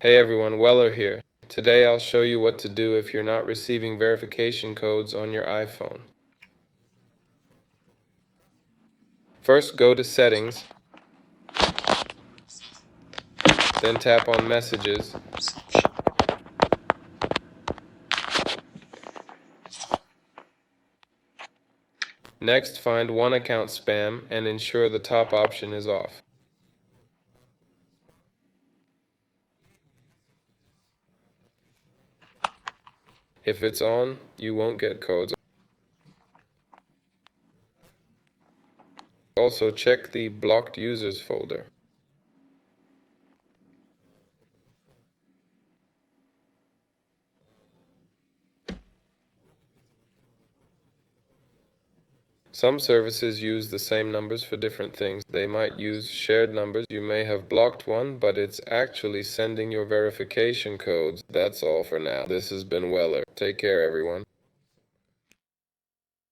Hey everyone, Weller here. Today I'll show you what to do if you're not receiving verification codes on your iPhone. First, go to Settings, then tap on Messages. Next, find One Account Spam and ensure the top option is off. If it's on, you won't get codes. Also, check the Blocked Users folder. Some services use the same numbers for different things. They might use shared numbers. You may have blocked one, but it's actually sending your verification codes. That's all for now. This has been Weller. Take care, everyone.